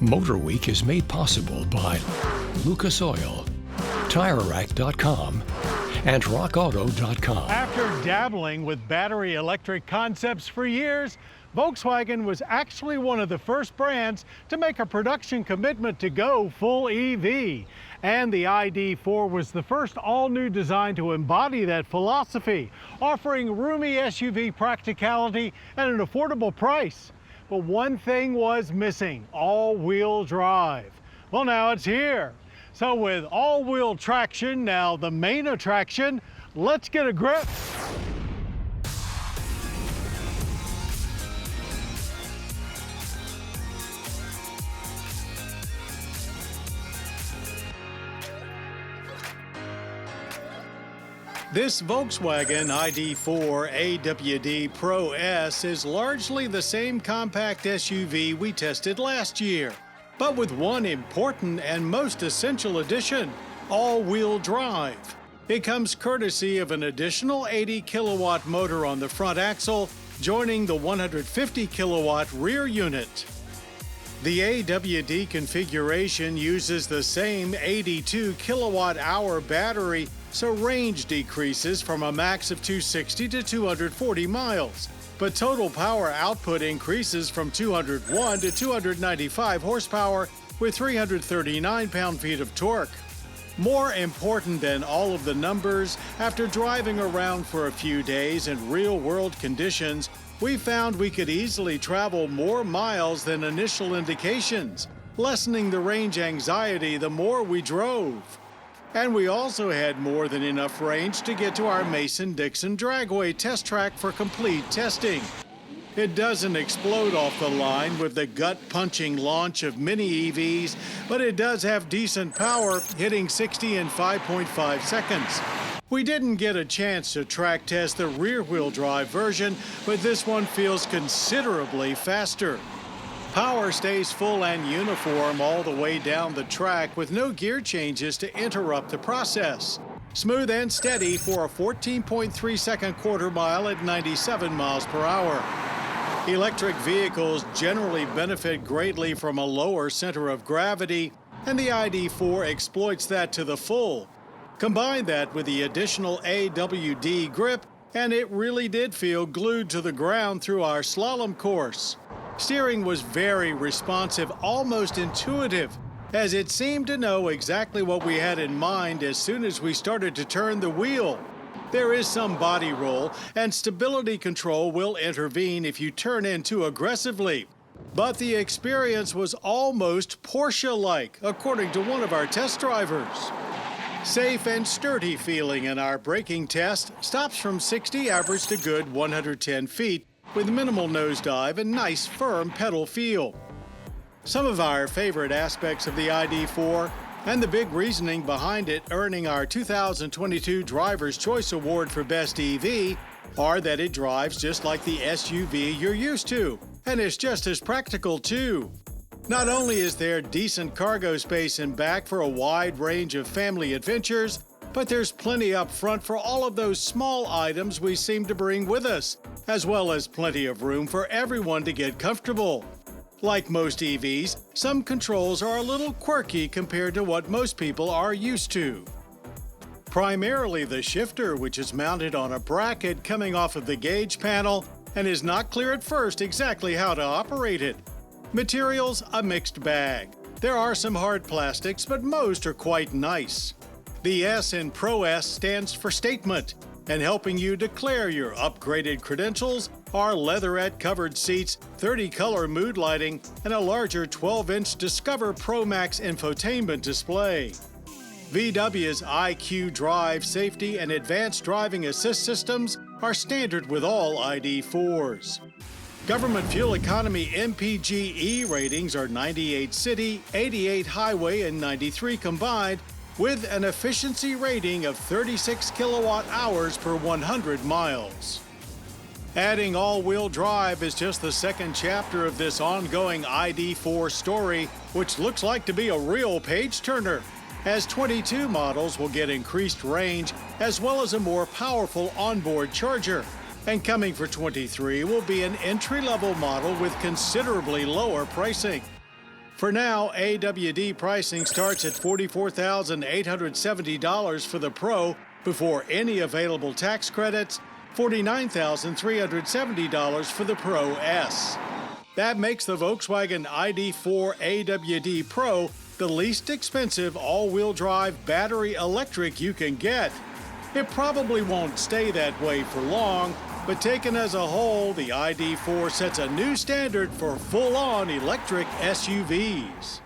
MotorWeek is made possible by Lucas Oil, TireRack.com, and RockAuto.com. After dabbling with battery electric concepts for years, Volkswagen was actually one of the first brands to make a production commitment to go full EV. And the ID.4 was the first all-new design to embody that philosophy, offering roomy SUV practicality at an affordable price. But one thing was missing: all-wheel drive. Well, now it's here. So with all-wheel traction now the main attraction, let's get a grip. This Volkswagen ID.4 AWD Pro S is largely the same compact SUV we tested last year, but with one important and most essential addition: all-wheel drive. It comes courtesy of an additional 80-kilowatt motor on the front axle, joining the 150-kilowatt rear unit. The AWD configuration uses the same 82 kilowatt-hour battery, so range decreases from a max of 260 to 240 miles. But total power output increases from 201 to 295 horsepower with 339 pound-feet of torque. More important than all of the numbers, after driving around for a few days in real-world conditions, we found we could easily travel more miles than initial indications, lessening the range anxiety the more we drove. And we also had more than enough range to get to our Mason-Dixon Dragway test track for complete testing. It doesn't explode off the line with the gut-punching launch of many EVs, but it does have decent power, hitting 60 in 5.5 seconds. We didn't get a chance to track test the rear-wheel drive version, but this one feels considerably faster. Power stays full and uniform all the way down the track with no gear changes to interrupt the process. Smooth and steady for a 14.3-second quarter mile at 97 miles per hour. Electric vehicles generally benefit greatly from a lower center of gravity, and the ID.4 exploits that to the full. Combine that with the additional AWD grip, and it really did feel glued to the ground through our slalom course. Steering was very responsive, almost intuitive, as it seemed to know exactly what we had in mind as soon as we started to turn the wheel. There is some body roll, and stability control will intervene if you turn in too aggressively. But the experience was almost Porsche-like, according to one of our test drivers. Safe and sturdy feeling in our braking test, stops from 60 average to good 110 feet, with minimal nosedive and nice firm pedal feel. Some of our favorite aspects of the ID.4, and the big reasoning behind it earning our 2022 Driver's Choice Award for Best EV, are that it drives just like the SUV you're used to, and is just as practical too. Not only is there decent cargo space in back for a wide range of family adventures, but there's plenty up front for all of those small items we seem to bring with us, as well as plenty of room for everyone to get comfortable. Like most EVs, some controls are a little quirky compared to what most people are used to. Primarily the shifter, which is mounted on a bracket coming off of the gauge panel and is not clear at first exactly how to operate it. Materials, a mixed bag. There are some hard plastics, but most are quite nice. The S in Pro S stands for statement, and helping you declare your upgraded credentials are leatherette covered seats, 30-color mood lighting, and a larger 12-inch Discover Pro Max infotainment display. VW's IQ Drive safety and advanced driving assist systems are standard with all ID.4s. Government fuel economy MPGe ratings are 98 city, 88 highway, and 93 combined, with an efficiency rating of 36 kilowatt hours per 100 miles. Adding all-wheel drive is just the second chapter of this ongoing ID.4 story, which looks like to be a real page-turner, as 22 models will get increased range as well as a more powerful onboard charger. And coming for 23 will be an entry-level model with considerably lower pricing. For now, AWD pricing starts at $44,870 for the Pro before any available tax credits, $49,370 for the Pro S. That makes the Volkswagen ID.4 AWD Pro the least expensive all-wheel drive battery electric you can get. It probably won't stay that way for long, but taken as a whole, the ID.4 sets a new standard for full-on electric SUVs.